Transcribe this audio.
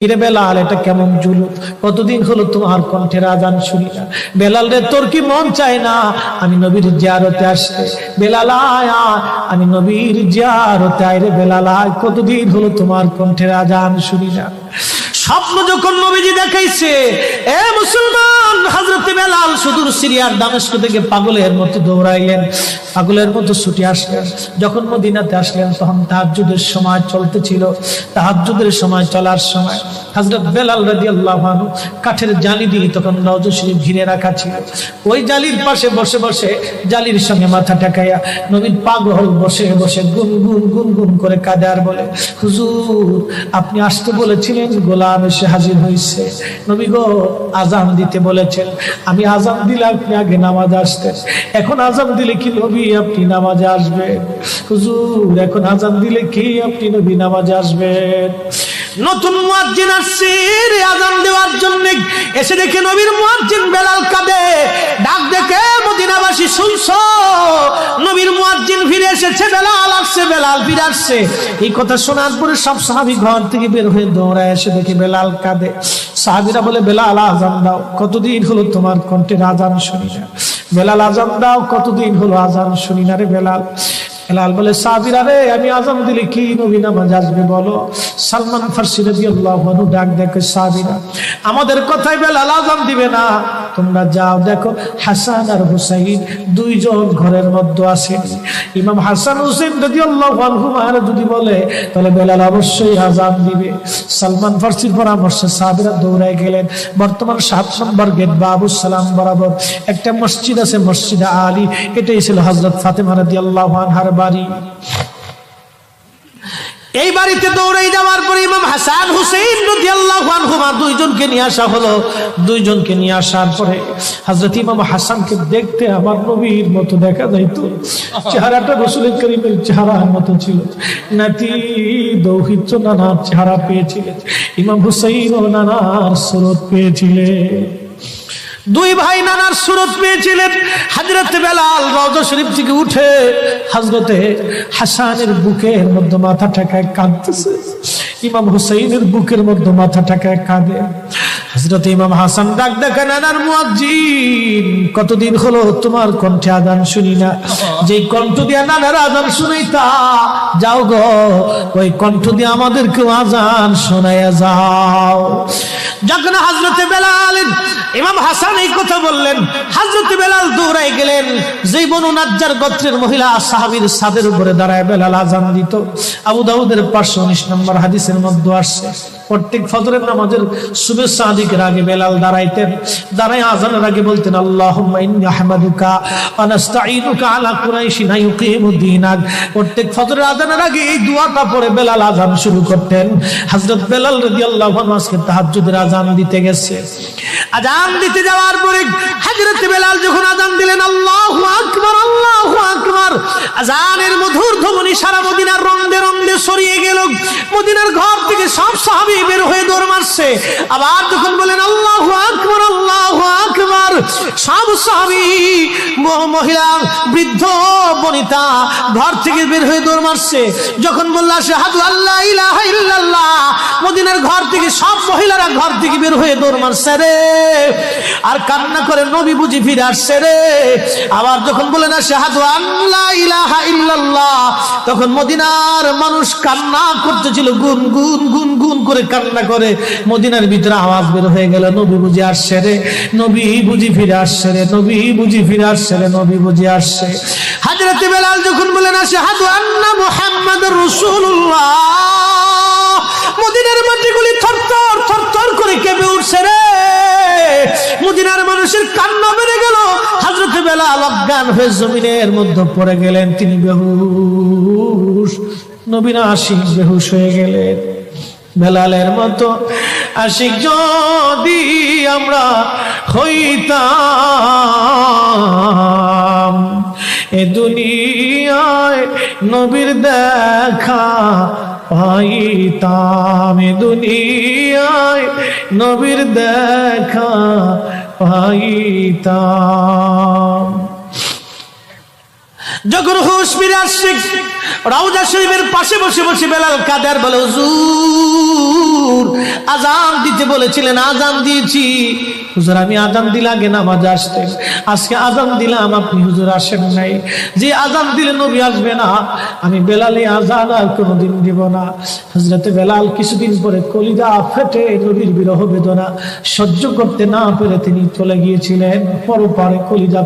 ইরে বেলাল, এটা কেমন জুলুম, কতদিন হলো তোমার কণ্ঠের আজান শুনি না। বেলাল রে, তোর কি মন চায় না আমি নবীর জিয়ারতে আসতে? বেলাল আয়, আমি নবীর জিয়ারতে আয় রে বেলাল আয়, কতদিন হলো তোমার কণ্ঠের আজান শুনি না। স্বপ্ন যখন নবীজি দেখাইছে, এ মুসলমান, হযরত বেলাল সুদূর সিরিয়ার দামেস্ক থেকে পাগলের মতো দৌড়াইলেন, পাগলের মতো ছুটে আসলেন। যখন মদিনাতে আসলেন তখন তাহাজ্জুদের সময় চলতেছিল। তাহাজ্জুদের সময় চলার সময় হযরত বেলাল রাদিয়াল্লাহু আনহু কাঠের জালি দিয়ে তখন রওজা শরীফ ঘিরে রাখা ছিল। ওই জালির পাশে বসে বসে জালির সঙ্গে মাথা ঠেকাইয়া নবীর পাগল বসে বসে গুনগুন গুনগুন করে কাঁদে আর বলে, হুজুর আপনি আসতে বলেছিলেন, গোলাম এসে হাজির হয়েছে। নবী গো, আজান দিতে বলেছেন, আমি আজান দিলে আপনি আগে নামাজ আসতেন, এখন আজান দিলে কি নবী আপনি নামাজে আসবেন? হুজুর এখন আজান দিলে কি আপনি নবী নামাজে আসবেন? নতুন মুয়াজ্জিন আসছে আজান দেওয়ার জন্য, এসে দেখে নবীর মুয়াজ্জিন বেলাল কাঁদে। ডাক দেখে মদিনাবাসী শুনছো, নবীর মুয়াজ্জিন ফিরে এসেছে, বেলাল আসছে, বেলাল ফিরে আসছে। এই কথা শোনার পরে সব সাহাবী ঘর থেকে বের হয়ে দৌড়ায় এসে দেখে বেলাল কাঁদে। সাহাবীরা বলে, বেলাল আজান দাও, কতদিন হলো তোমার কণ্ঠের আজান শুনি না। বেলাল আজান দাও, কতদিন হলো আজান শুনি না রে বেলাল। বেলাল বলে, সাহাবীরা রে, আমি আজান দিলে কি নবী নামাজ আসবে বলো? সালমান ফারসি রাদিয়াল্লাহু আনহু ডাক দেখে, সাহাবীরা আমাদের কথাই বেলাল আজান দিবে না, তোমরা যাও দেখো হাসান আর হুসাইন দুইজন ঘরের মধ্যে আছেন। ইমাম হাসান হুসাইন রাদিয়াল্লাহু আনহুমা যদি বলে তাহলে বেলাল অবশ্যই আজান দিবে। সালমান ফারসির পরামর্শে সাহাবীরা দৌড়ায় গেলেন। বর্তমান 7 নম্বর গেট বাবুস সালাম বরাবর একটা মসজিদ আছে, মসজিদে আলী। এটাই ছিল হযরত ফাতেমা রাদিয়াল্লাহু আনহার বাড়ি। এই বাড়িতে দৌড়ে যাওয়ার পরে ইমাম হাসান হুসাইন রাদিয়াল্লাহু আনহুমা দুইজনকে নিয়ে আসা হলো। দুইজনকে নিয়ে আসার পরে হযরত ইমাম হাসানকে দেখতে আমার নবীর মতো দেখা যাইতো, চেহারাটা রাসূল করিমের চেহারার মতো ছিল। নাতি দৌহিত্র নানার চেহারা পেয়েছিলেন, ইমাম হুসাইন ও নানার সুরত পেয়েছিলেন। দুই ভাই নানার সুরত পেয়েছিলেন। হযরত বেলাল রওজা শরীফ থেকে উঠে হযরতে হাসানের বুকের মধ্যে মাথা ঠেকায় কাঁদতেছে, ইমাম হুসাইনের বুকের মধ্যে মাথা ঠেকায় কাঁদে। হযরত ইমাম হাসান ডাক দেখে, নানার মুয়াজ্জিন, কতদিন হলো তোমার কণ্ঠে আজান শুনি না। যেই কণ্ঠ দিয়ে নানার আজান শুনাইতা, যাও গো ওই কণ্ঠ দিয়ে আমাদেরকে আজান শোনাইয়া যাও। যখন হযরতে বেলাল ইমাম হাসান এই কথা বললেন, হযরত বেলাল দৌড়ায় গেলেন। যেই বনু নাজ্জার গোত্রের মহিলা সাহাবীর ছাদের উপরে দাঁড়ায় বেলাল আজান দিত। আবু দাউদের 519 নম্বর হাদিসের মধ্যে আসছে, প্রত্যেক ফজরের নামাজের শুভেচ্ছা আদিকের আগে বেলাল দাঁড়াইতেন। দাঁড়ায় আজানের আগে বলতেন, আল্লাহুম্মা ইন্নী আহমাদুকা ওয়া নাস্তাঈনুকা আলা কুরাইশিন ইউকিমুদ্দীনাক। প্রত্যেক ফজরের আজানের আগে এই দোয়াটা পড়ে বেলাল আজান শুরু করতেন। হযরত বেলাল রাদিয়াল্লাহু আনহু আজকে তাহাজ্জুদের আজান দিতে গেছে। আজান দিতে যাওয়ার পরে হযরত বেলাল যখন আজান দিলেন, আল্লাহু আকবার, আল্লাহু আকবার, আজানের মধুর ধ্বনি সারা মদিনার রন্দে রন্দে ছড়িয়ে গেল। মদিনার ঘর থেকে সব সাহাবী বের হয়ে দৌড় মারছে। আবার যখন বলেন আল্লাহু আকবার, আল্লাহু আকবার, সব সাহাবী, মহিলা, বৃদ্ধ, বনিতা ঘর থেকে বের হয়ে দৌড় মারছে। যখন বলল আশহাদু আল্লা ইলাহা ইল্লাল্লাহ, মদিনার ঘর থেকে সব মহিলারা ঘর থেকে বের হয়ে দৌড় মারছে রে, আর কান্না করে, নবী বুঝি ফিরে আসছে রে। আবার যখন বলেন আশহাদু আল্লা ইলাহা ইল্লাল্লাহ, তখন মদিনার মানুষ কান্না করতেছিল, গুন গুন গুন গুন করে কান্না করে। মদিনার ভিতরে আওয়াজ বের হয়ে গেল, নবী বুঝি আসছে রে, নবী বুঝি ফিরে আসছে রে, নবী বুঝি ফিরে আসছে রে, নবী বুঝি আসছে। হযরত বেলাল যখন বলেন আশহাদু আন্না মুহাম্মাদুর রাসূলুল্লাহ, মদিনার মাটিগুলি থরথর থরথর করে কেঁপে উঠছে রে। মদিনার মানুষের কান্না বেড়ে গেল। হযরত বেলাল অজ্ঞান হয়ে জমিনের মধ্যে পড়ে গেলেন, তিনি বেহুশ। নবীর আশিক বেহুশ হয়ে গেলেন। বেলালের মতো আশিক যদি আমরা হইতাম, এ দুনিয়ায় নবীর দেখা পাইতাম, এ দুনিয়ায় নবীর দেখা পাইতাম। যখন হুঁশ ফিরে আসছে রওজা শরীফের পাশে বসে বসে বেলাল কাদের বলে, হুজুর আজান দিতে বলেছিলেন, আজান দিয়েছি। হুজুর আমি আজান দিলে আগে নামাজে আসতেন, আজকে আজান দিলাম আপনি হুজুর আসেন নাই। যে আজান দিলে নবী আসবে না, আমি বেলালে আজান আর কোনোদিন দিব না। হযরতে বেলাল কিছুদিন পরে কলিজা ফেটে নবীর বিরহ বেদনা সহ্য করতে না পেরে তিনি চলে গিয়েছিলেন পরপারে। কলিজা